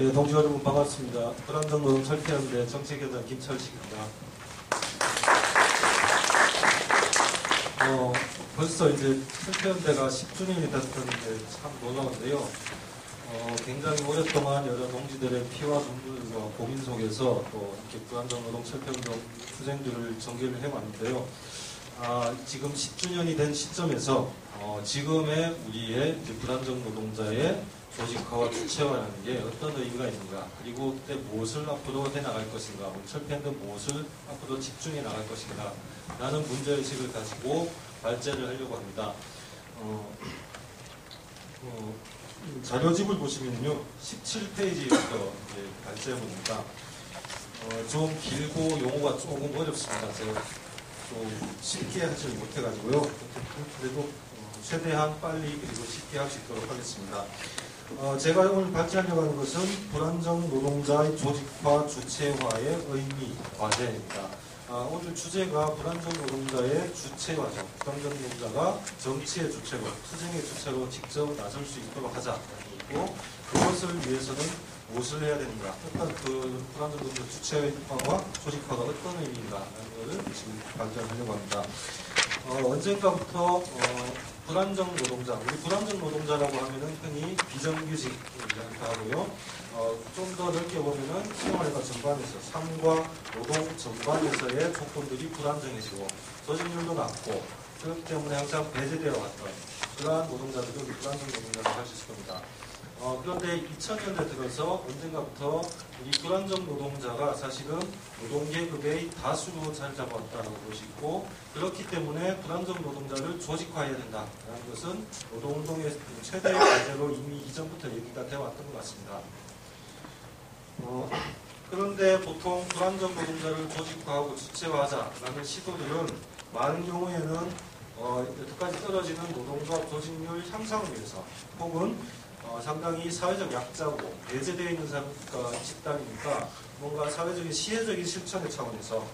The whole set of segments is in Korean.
예, 동지 여러분 반갑습니다. 불안정 노동 철폐연대 정책위원장 김철식입니다. 벌써 이제 철폐연대가 10주년이 됐었는데 참 놀라운데요. 굉장히 오랫동안 여러 동지들의 피와 눈물과 고민 속에서 또 이렇게 불안정 노동 철폐운동 투쟁들을 전개를 해왔는데요. 지금 10주년이 된 시점에서 지금의 우리의 이제 불안정 노동자의 조직화와 주체화라는 게 어떤 의미가 있는가, 그리고 그때 무엇을 앞으로 해나갈 것인가, 철폐연대 무엇을 앞으로 집중해 나갈 것인가 라는 문제의식을 가지고 발제를 하려고 합니다. 자료집을 보시면요 17페이지부터 발제해봅니다. 좀 길고 용어가 조금 어렵습니다. 제가 좀 쉽게 하지 못해가지고요. 그래도 최대한 빨리 그리고 쉽게 할 수 있도록 하겠습니다. 제가 오늘 발제하려고 하는 것은 불안정 노동자의 조직화 주체화의 의미 과제입니다. 오늘 주제가 불안정 노동자의 주체화죠. 불안정 노동자가 정치의 주체로, 투쟁의 주체로 직접 나설 수 있도록 하자고, 그것을 위해서는 무엇을 해야 되는가, 어떤 그 불안정 노동자 주체화와 조직화가 어떤 의미인가라는 것을 지금 발전하려고 합니다. 언젠가부터 불안정 노동자, 우리 불안정 노동자라고 하면은 흔히 비정규직 이야기도 하고요. 좀 더 넓게 보면은 생활과 전반에서, 삶과 노동 전반에서의 조건들이 불안정해지고 조직률도 낮고 그렇기 때문에 항상 배제되어 왔던 그러한 노동자들을 우리 불안정 노동자라고 할 수 있을 겁니다. 그런데 2000년대 들어서 언젠가부터 이 불안정 노동자가 사실은 노동계급의 다수로 자리 잡았다고 볼 수 있고, 그렇기 때문에 불안정 노동자를 조직화해야 된다는 것은 노동운동의 최대의 과제로 이미 이전부터 얘기가 되어 왔던 것 같습니다. 그런데 보통 불안정 노동자를 조직화하고 주체화하자라는 시도들은 많은 경우에는 여태까지 떨어지는 노동조합 조직률 향상을 위해서, 혹은 상당히 사회적 약자고 배제되어 있는 집단이니까 뭔가 사회적인 시혜적인 실천의 차원에서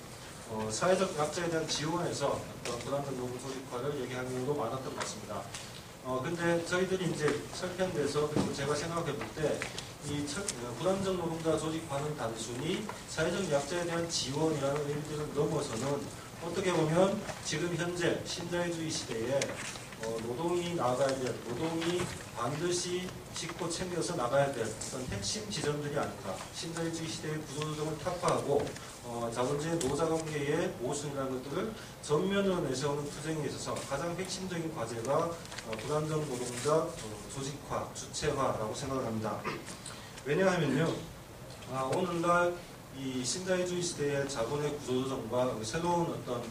사회적 약자에 대한 지원에서 어떤 불안정 노동 조직화를 얘기하는 경우도 많았던 것 같습니다. 근데 저희들이 이제 철폐연대에서, 그리고 제가 생각해 볼 때 이 불안정 노동자 조직화는 단순히 사회적 약자에 대한 지원이라는 의미들을 넘어서는 어떻게 보면 지금 현재 신자유주의 시대에 노동이 나아가야 될, 노동이 반드시 짚고 챙겨서 나가야 될 어떤 핵심 지점들이 아닌가. 신자유주의 시대의 구조조정을 타파하고 자본주의 노자관계의 모순이라는 것들을 전면으로 내세우는 투쟁에 있어서 가장 핵심적인 과제가 불안정 노동자 조직화, 주체화라고 생각을 합니다. 왜냐하면요, 오늘날 이 신자유주의 시대의 자본의 구조조정과 새로운 어떤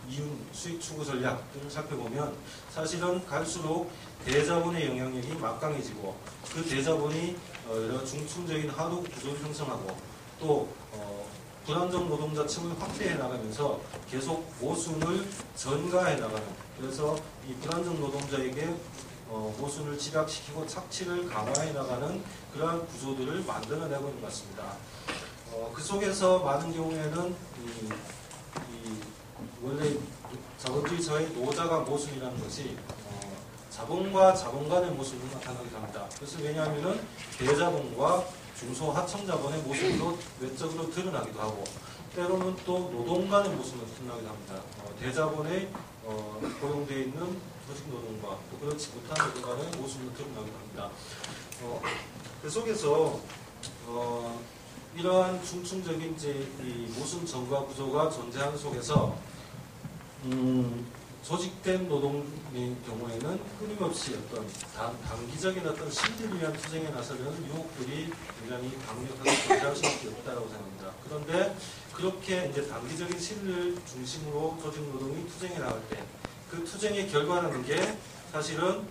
이윤 수익 추구 전략들을 살펴보면 사실은 갈수록 대자본의 영향력이 막강해지고, 그 대자본이 여러 중층적인 하도 구조를 형성하고, 또 불안정 노동자층을 확대해 나가면서 계속 모순을 전가해 나가는, 그래서 이 불안정 노동자에게 모순을 집약시키고 착취를 강화해 나가는 그러한 구조들을 만들어내고 있는 것 같습니다. 그 속에서 많은 경우에는 원래 자본주의 사회의 노자가 모순이라는 것이 자본과 자본 간의 모순으로 나타나기도 합니다. 그래서 왜냐하면은 대자본과 중소하청자본의 모순으로 외적으로 드러나기도 하고, 때로는 또 노동 간의 모순으로 드러나기도 합니다. 대자본에 고용되어 있는 조직노동과 또 그렇지 못한 노동 간의 모순으로 드러나기도 합니다. 그 속에서 이러한 중층적인 이 모순 전가 구조가 존재하는 속에서 조직된 노동의 경우에는 끊임없이 어떤 단기적인 어떤 실리를 위한 투쟁에 나서려는 유혹들이 굉장히 강력하게 존재할 수밖에 없다고 생각합니다. 그런데 그렇게 이제 단기적인 실리를 중심으로 조직 노동이 투쟁에 나갈 때 그 투쟁의 결과라는 게 사실은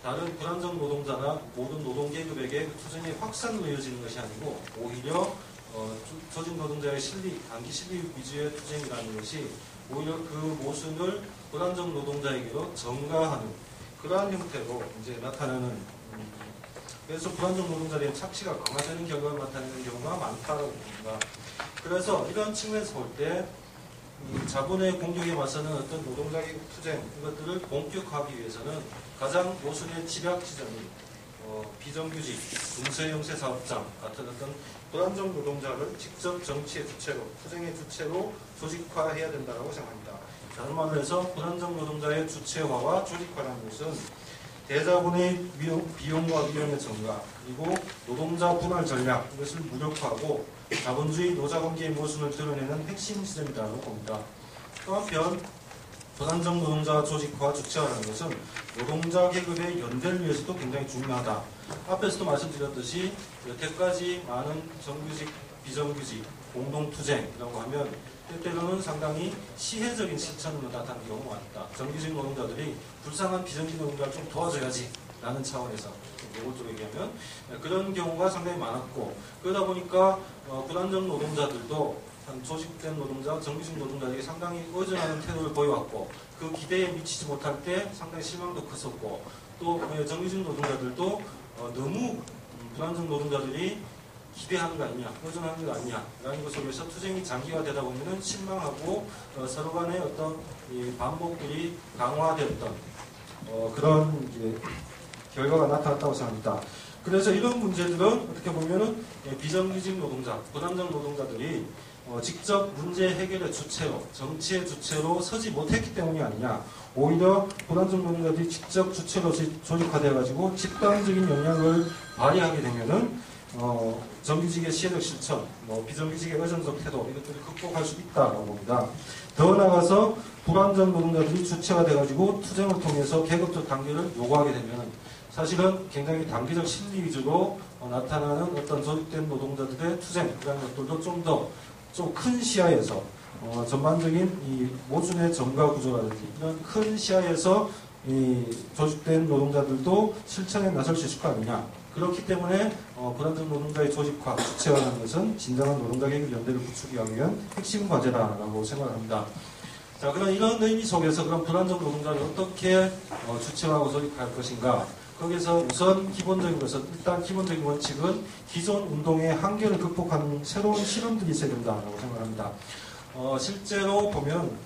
다른 불안정 노동자나 모든 노동계급에게 그 투쟁의 확산으로 이어지는 것이 아니고, 오히려 조직 노동자의 단기 실리 위주의 투쟁이라는 것이 오히려 그 모순을 불안정 노동자에게로 전가하는 그러한 형태로 이제 나타나는, 그래서 불안정 노동자에 대한 착취가 강화되는 결과를 나타내는 경우가 많다고 봅니다. 그래서 이런 측면에서 볼 때 자본의 공격에 맞서는 어떤 노동자의 투쟁, 이것들을 본격화하기 위해서는 가장 모순의 집약 지점이 비정규직, 금수형세 사업장 같은 어떤 불안정 노동자를 직접 정치의 주체로, 투쟁의 주체로 조직화해야 된다고 생각합니다. 다른 말로 해서 불안정 노동자의 주체화와 조직화라는 것은 대자본의 비용과 위험의 증가, 그리고 노동자 분할 전략, 이것을 무력화하고 자본주의 노자관계의 모순을 드러내는 핵심 지점이라고 봅니다. 또 한편 불안정 노동자 조직화 주체화라는 것은 노동자 계급의 연대를 위해서도 굉장히 중요하다. 앞에서도 말씀드렸듯이 여태까지 많은 정규직, 비정규직, 공동투쟁이라고 하면 때때로는 상당히 시혜적인 실천으로 나타나는 경우가 많다. 정규직 노동자들이 불쌍한 비정규직 노동자를 좀 도와줘야지 라는 차원에서 노골적으로 얘기하면 그런 경우가 상당히 많았고, 그러다 보니까 불안정 노동자들도 조직된 노동자, 정규직 노동자들이 상당히 의존하는 태도를 보여왔고, 그 기대에 미치지 못할 때 상당히 실망도 컸었고, 또 정규직 노동자들도 너무 불안정 노동자들이 기대하는 거 아니냐, 의존하는 거 아니냐 라는 것을 위해서 투쟁이 장기화되다 보면 실망하고 서로 간의 어떤 반복들이 강화되었던 그런 이제 결과가 나타났다고 생각합니다. 그래서 이런 문제들은 어떻게 보면은 비정규직 노동자, 불안정 노동자들이 직접 문제 해결의 주체로, 정치의 주체로 서지 못했기 때문이 아니냐. 오히려 불안정 노동자들이 직접 주체로 조직화되어가지고 집단적인 영향을 발휘하게 되면은 정규직의 시혜적 실천, 비정규직의 의존적 태도, 이것들을 극복할 수 있다고 봅니다. 더 나아가서 불안정 노동자들이 주체가 돼가지고 투쟁을 통해서 계급적 단계를 요구하게 되면 사실은 굉장히 단계적 실리 위주로 나타나는 어떤 조직된 노동자들의 투쟁, 그런 것들도 좀 더 좀 큰 시야에서 전반적인 이 모순의 정가 구조라든지 이런 큰 시야에서 이 조직된 노동자들도 실천에 나설 수 있을 거 아니냐. 그렇기 때문에 불안정 노동자의 조직화, 주체화하는 것은 진정한 노동자 계급 연대를 구축하기 위한 핵심 과제다라고 생각합니다. 자, 그럼 이런 의미 속에서 그럼 불안정 노동자를 어떻게 주체화하고 조직할 것인가? 거기서 우선 기본적인 것은, 일단 기본적인 원칙은 기존 운동의 한계를 극복하는 새로운 실험들이 있어야 된다고 생각합니다. 실제로 보면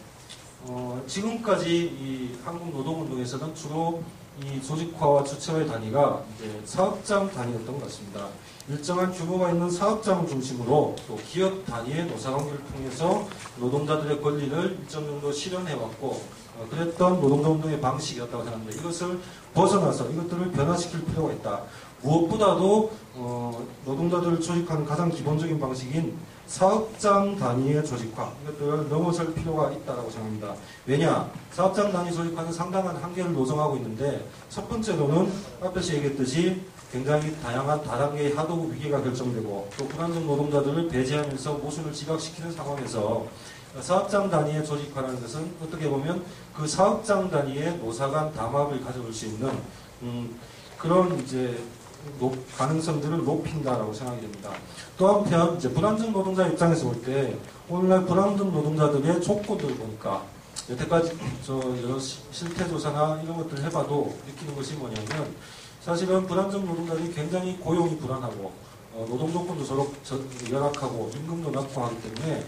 지금까지 이 한국 노동운동에서는 주로 이 조직화와 주체화의 단위가 이제 사업장 단위였던 것 같습니다. 일정한 규모가 있는 사업장을 중심으로 또 기업 단위의 노사관계를 통해서 노동자들의 권리를 일정 정도 실현해왔고, 그랬던 노동자운동의 방식이었다고 생각합니다. 이것을 벗어나서 이것들을 변화시킬 필요가 있다. 무엇보다도 노동자들을 조직하는 가장 기본적인 방식인 사업장 단위의 조직화, 이것들을 넘어설 필요가 있다고 생각합니다. 왜냐? 사업장 단위 조직화는 상당한 한계를 노정하고 있는데, 첫 번째로는 앞에서 얘기했듯이 굉장히 다양한 다단계의 하도급 위기가 결정되고, 또 불안정 노동자들을 배제하면서 모순을 지각시키는 상황에서 사업장 단위의 조직화라는 것은 어떻게 보면 그 사업장 단위의 노사 간 담합을 가져올 수 있는 그런 이제 가능성들을 높인다라고 생각이 됩니다. 또 한편 이제 불안정 노동자 입장에서 볼 때 오늘날 불안정 노동자들의 조건들을 보니까 여태까지 여러 실태 조사나 이런 것들을 해봐도 느끼는 것이 뭐냐면, 사실은 불안정 노동자들이 굉장히 고용이 불안하고 노동 조건도 서로 열악하고 임금도 낮고 하기 때문에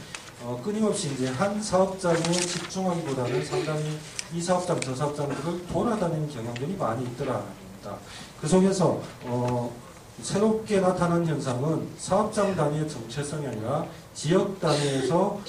끊임없이 이제 한 사업장에 집중하기보다는 상당히 이 사업장 저 사업장들을 돌아다니는 경향들이 많이 있더라는 겁니다. 그 속에서 새롭게 나타난 현상은 사업장 단위의 정체성이 아니라 지역 단위에서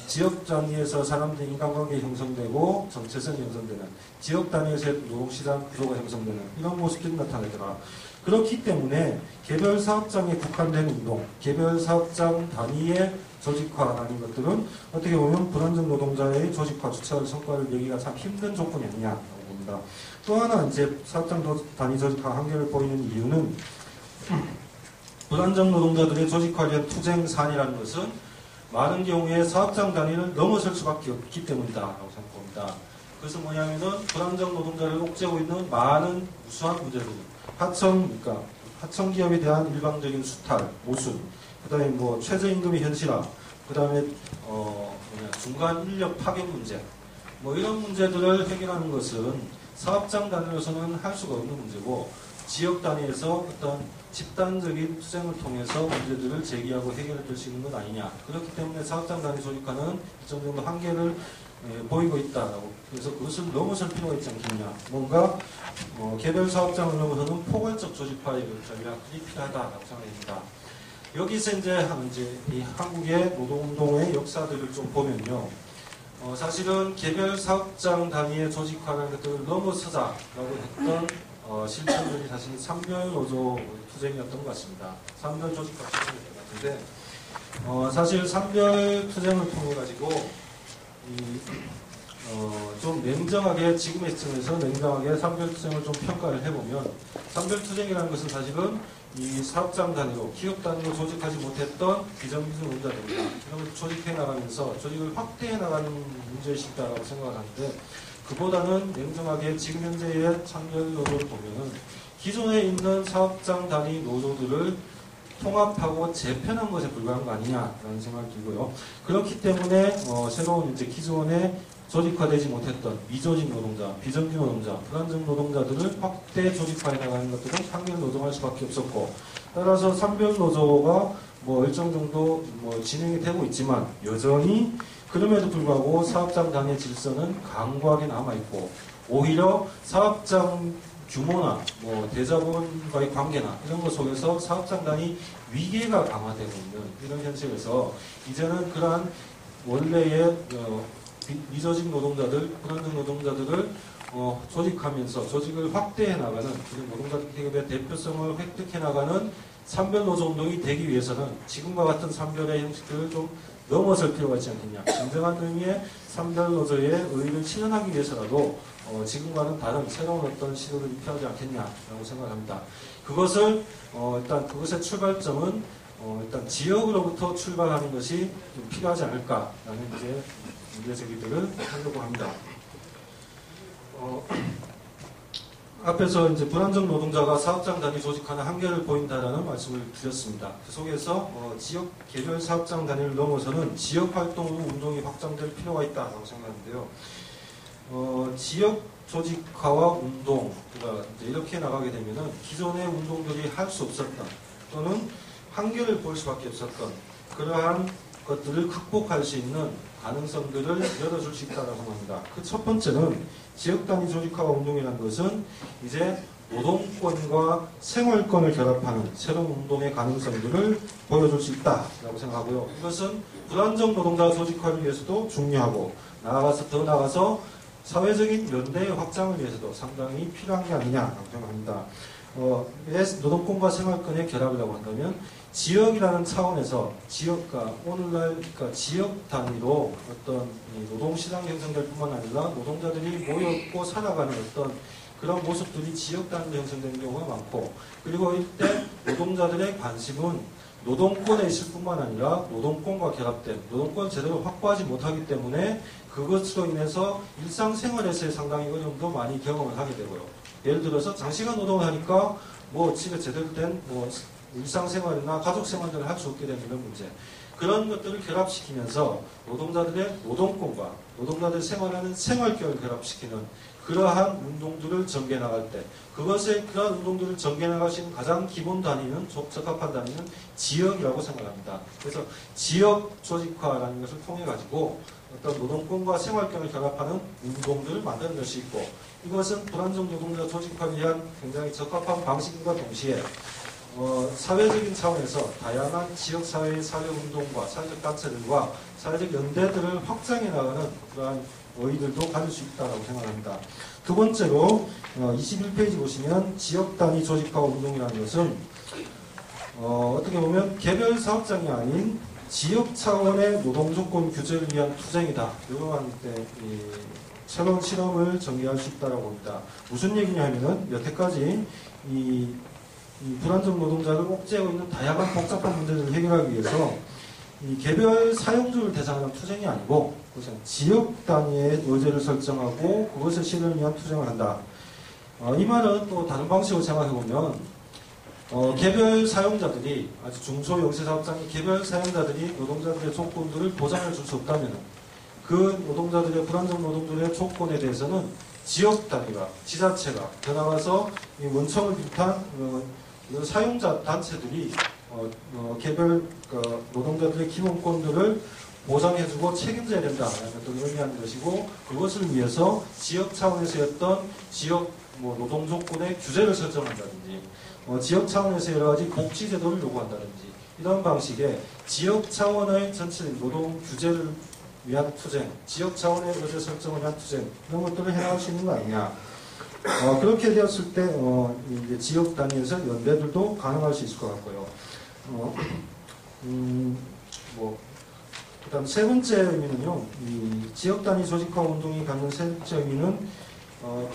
지역 단위에서 사람들의 인간관계 형성되고 정체성이 형성되는, 지역 단위에서의 노동시장 구조가 형성되는 이런 모습들이 나타나더라. 그렇기 때문에 개별 사업장에 국한된 운동, 개별 사업장 단위의 조직화라는 것들은 어떻게 보면 불안정 노동자의 조직화, 주체화 성과를 내기가 참 힘든 조건이 아니냐고 봅니다. 또 하나 이제 사업장 단위 조직화 한계를 보이는 이유는 불안정 노동자들의 조직화에 대한 투쟁 사안이라는 것은 많은 경우에 사업장 단위를 넘어설 수밖에 없기 때문이다라고 생각합니다. 그래서 뭐냐면은 불안정 노동자를 옥죄고 있는 많은 무수한 문제들, 그러니까 하청 기업에 대한 일방적인 수탈, 모순, 그다음에 뭐 최저임금의 현실화, 그다음에 중간 인력 파견 문제, 뭐 이런 문제들을 해결하는 것은 사업장 단위로서는 할 수가 없는 문제고, 지역 단위에서 어떤 집단적인 투쟁을 통해서 문제들을 제기하고 해결해 줄 수 있는 것 아니냐. 그렇기 때문에 사업장 단위 조직화는 일정 정도 한계를 보이고 있다라고. 그래서 그것을 넘어설 필요가 있지 않겠냐. 뭔가 개별 사업장을 넘어서는 포괄적 조직화의 전략이 필요하다라고 생각합니다. 여기서 이제 이 한국의 노동운동의 역사들을 좀 보면요. 사실은 개별 사업장 단위의 조직화라는 것들을 넘어서자라고 했던 실천들이 사실 산별노조 투쟁이었던 것 같습니다. 산별 조직화 투쟁이었던 것 같은데 사실 산별 투쟁을 통해 가지고 좀 냉정하게 지금의 시점에서 냉정하게 산별 투쟁을 좀 평가를 해보면 산별 투쟁이라는 것은 사실은 이 사업장 단위로 기업 단위로 조직하지 못했던 비정규직 노동자들입니다. 이런 것을 조직해 나가면서 조직을 확대해 나가는 문제의식이 있다고 생각을 하는데 그보다는 냉정하게 지금 현재의 산별 노조를 보면은 기존에 있는 사업장 단위 노조들을 통합하고 재편한 것에 불과한 거 아니냐라는 생각이 들고요. 그렇기 때문에 새로운 이제 기존에 조직화되지 못했던 미조직 노동자, 비정규 노동자, 불안정 노동자들을 확대 조직화해 나가는 것들은 한결 노동할 수밖에 없었고, 따라서 산별 노조가 일정 정도 진행이 되고 있지만 여전히 그럼에도 불구하고 사업장 단위의 질서는 강고하게 남아 있고, 오히려 사업장 규모나 대자본과의 관계나 이런 것 속에서 사업장 단위 위계가 강화되고 있는 이런 현실에서 이제는 그러한 원래의 미조직 노동자들, 불안정 노동자들을 조직하면서 조직을 확대해 나가는 그런 노동자 계급의 대표성을 획득해 나가는 산별 노조 운동이 되기 위해서는 지금과 같은 산별의 형식들을 좀 넘어설 필요가 있지 않겠냐. 진정한 의미의 산별 노조의 의의를 실현하기 위해서라도 지금과는 다른 새로운 어떤 시도들이 필요하지 않겠냐라고 생각합니다. 그것을 일단 그것의 출발점은 일단 지역으로부터 출발하는 것이 좀 필요하지 않을까라는 이제 문제 제기들을 하려고 합니다. 앞에서 이제 불안정 노동자가 사업장 단위 조직하는 한계를 보인다라는 말씀을 드렸습니다. 그 속에서 지역 개별 사업장 단위를 넘어서는 지역 활동으로 운동이 확장될 필요가 있다고 생각하는데요. 지역 조직화와 운동가 이렇게 나가게 되면은 기존의 운동들이 할 수 없었던 또는 한계를 볼 수밖에 없었던 그러한 것들을 극복할 수 있는 가능성들을 열어줄 수 있다고 합니다. 그 첫 번째는 지역 단위 조직화와 운동이라는 것은 이제 노동권과 생활권을 결합하는 새로운 운동의 가능성들을 보여줄 수 있다라고 생각하고요. 이것은 불안정 노동자 조직화를 위해서도 중요하고 더 나아가서 사회적인 연대의 확장을 위해서도 상당히 필요한 게 아니냐라고 생각합니다. 노동권과 생활권의 결합이라고 한다면 지역이라는 차원에서 오늘날 지역 단위로 어떤 노동시장 형성될 뿐만 아니라 노동자들이 모여있고 살아가는 어떤 그런 모습들이 지역 단위로 형성되는 경우가 많고, 그리고 이때 노동자들의 관심은 노동권에 있을 뿐만 아니라 노동권과 결합된 노동권을 제대로 확보하지 못하기 때문에 그것으로 인해서 일상생활에서의 상당히 어려움도 많이 경험을 하게 되고요. 예를 들어서 장시간 노동을 하니까 집에 제대로 된 일상생활이나 가족생활들을 할 수 없게 되는 이런 문제, 그런 것들을 결합시키면서 노동자들의 노동권과 노동자들이 생활하는 생활권을 결합시키는 그러한 운동들을 전개 나갈 때 그러한 운동들을 전개 나갈 수 있는 가장 기본 단위는 적합한 단위는 지역이라고 생각합니다. 그래서 지역 조직화라는 것을 통해 가지고 어떤 노동권과 생활권을 결합하는 운동들을 만들어낼 수 있고, 이것은 불안정 노동자 조직화를 위한 굉장히 적합한 방식과 동시에 사회적인 차원에서 다양한 지역사회의 사회운동과 사회적 단체들과 사회적 연대들을 확장해 나가는 그러한 의의들도 가질 수 있다고 생각합니다. 두 번째로 21페이지 보시면 지역 단위 조직화와 운동이라는 것은 어떻게 보면 개별 사업장이 아닌 지역 차원의 노동조건 규제를 위한 투쟁이다. 이러한 새로운 실험을 전개할 수 있다고 봅니다. 무슨 얘기냐 하면은 여태까지 이 불안정 노동자를 옥죄하고 있는 다양한 복잡한 문제들을 해결하기 위해서 이 개별 사용주를 대상으로 투쟁이 아니고 그것은 지역 단위의 의제를 설정하고 그것을 실현을 위한 투쟁을 한다. 이 말은 또 다른 방식으로 생각해보면 개별 사용자들이 아주 중소 영세 사업장의 개별 사용자들이 노동자들의 조건들을 보장해 줄 수 없다면 그 노동자들의 불안정 노동자들의 조건에 대해서는 지역 단위가 지자체가 더 나가서 이 원청을 비롯한 사용자 단체들이 개별 노동자들의 기본권들을 보장해주고 책임져야 된다라는 것을 의미하는 것이고, 그것을 위해서 지역 차원에서 어떤 지역 노동 조건의 규제를 설정한다든지, 지역 차원에서 여러 가지 복지 제도를 요구한다든지, 이런 방식의 지역 차원의 전체적인 노동 규제를 위한 투쟁, 지역 차원의 의제 설정을 위한 투쟁, 이런 것들을 해나갈 수 있는 거 아니냐. 그렇게 되었을 때 이제 지역 단위에서 연대들도 가능할 수 있을 것 같고요. 그다음 세 번째 의미는요. 이 지역 단위 조직화 운동이 갖는 세 번째 의미는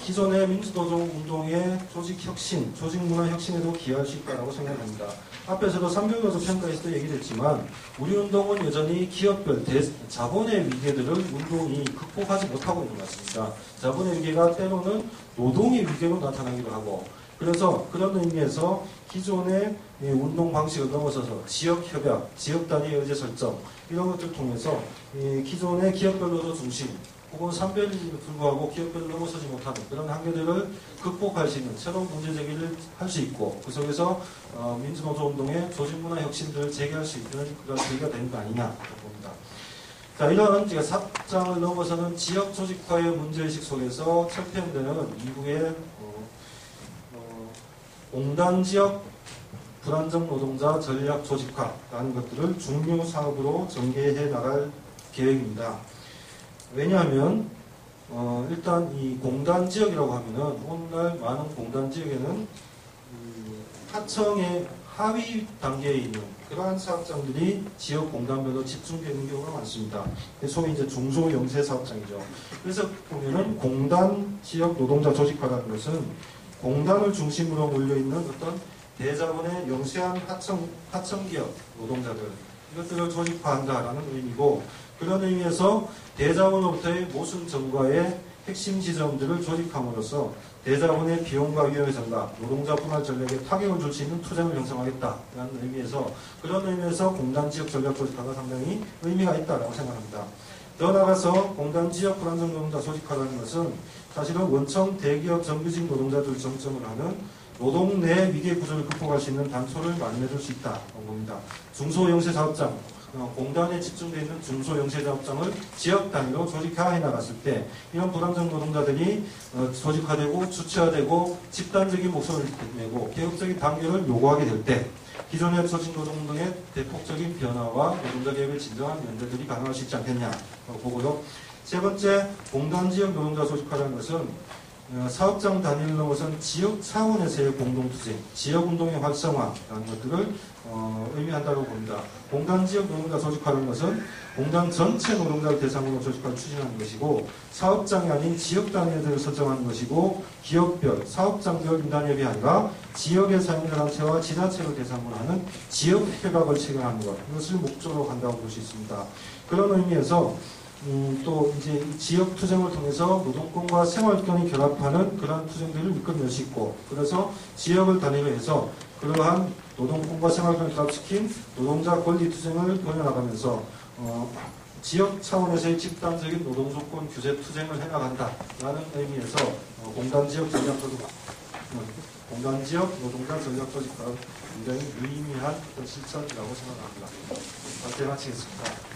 기존의 민주노동 운동의 조직 혁신, 조직 문화 혁신에도 기여할 수 있다고 생각합니다. 앞에서도 3교도소 평가에서도 얘기를 했지만 우리 운동은 여전히 기업별 자본의 위계들을 운동이 극복하지 못하고 있는 것 같습니다. 자본의 위계가 때로는 노동의 위계로 나타나기도 하고, 그래서 그런 의미에서 기존의 운동 방식을 넘어서서 지역협약, 지역 단위 의제 설정 이런 것들을 통해서 기존의 기업별로도 중심, 혹은 산별에 불구하고 기업별로 넘어서지 못하는 그런 한계들을 극복할 수 있는 새로운 문제 제기를 할 수 있고, 그 속에서 민주노조운동의 조직문화 혁신들을 제기할 수 있는 그런 계기가 되는 거 아니냐 봅니다. 자, 이런 제가 사장을 넘어서는 지역 조직화의 문제의식 속에서 철폐되는 이후에 공단 지역 불안정 노동자 전략 조직화라는 것들을 중요 사업으로 전개해 나갈 계획입니다. 왜냐하면 일단 이 공단 지역이라고 하면은 오늘날 많은 공단 지역에는 하청의 하위 단계에 있는 그러한 사업장들이 지역 공단별로 집중되어 있는 경우가 많습니다. 소위 이제 중소영세 사업장이죠. 그래서 보면은 공단 지역 노동자 조직화라는 것은 공단을 중심으로 몰려있는 어떤 대자본의 영세한 하청기업 노동자들, 이것들을 조직화한다라는 의미고, 그런 의미에서 대자본으로부터의 모순 전과의 핵심 지점들을 조직함으로써 대자본의 비용과 위험의 증가, 노동자 분할 전략에 타격을 줄 수 있는 투쟁을 형성하겠다라는 의미에서, 그런 의미에서 공단 지역 전략 조직화가 상당히 의미가 있다고 생각합니다. 더 나아가서 공단 지역 불안정 노동자 조직화라는 것은 사실은 원청 대기업 정규직 노동자들 정점으로 하는 노동 내 위계 구조를 극복할 수 있는 단초를 마련해줄 수 있다고 봅니다. 중소영세 사업장, 공단에 집중되어 있는 중소영세 사업장을 지역 단위로 조직화해 나갔을 때 이런 불안정 노동자들이 조직화되고 주체화되고 집단적인 목소리를 내고 개혁적인 단계를 요구하게 될 때 기존의 조직 노동운동의 대폭적인 변화와 노동자 개혁의 진정한 연대들이 가능할 수 있지 않겠냐 보고요. 세 번째, 공단 지역 노동자 조직화라는 것은 사업장 단위를 넘어선 지역 차원에서의 공동투쟁, 지역운동의 활성화라는 것들을 의미한다고 봅니다. 공단 지역 노동자 조직화라는 것은 공단 전체 노동자를 대상으로 조직화를 추진하는 것이고, 사업장이 아닌 지역 단위들을 설정하는 것이고, 기업별, 사업장별 인단협이 아니라 지역의 사용자단체와 지자체를 대상으로 하는 지역협약을 체결하는 것, 이것을 목적으로 한다고 볼 수 있습니다. 그런 의미에서 또 이제 지역 투쟁을 통해서 노동권과 생활권이 결합하는 그러한 투쟁들을 이끌어낼 수 있고, 그래서 지역을 단위로 해서 그러한 노동권과 생활권을 결합시킨 노동자 권리 투쟁을 벌여나가면서 지역 차원에서의 집단적인 노동조건 규제 투쟁을 해나간다라는 의미에서 공단 지역 노동자 전략 조직화가 굉장히 유의미한 실천이라고 생각합니다. 발제 마치겠습니다.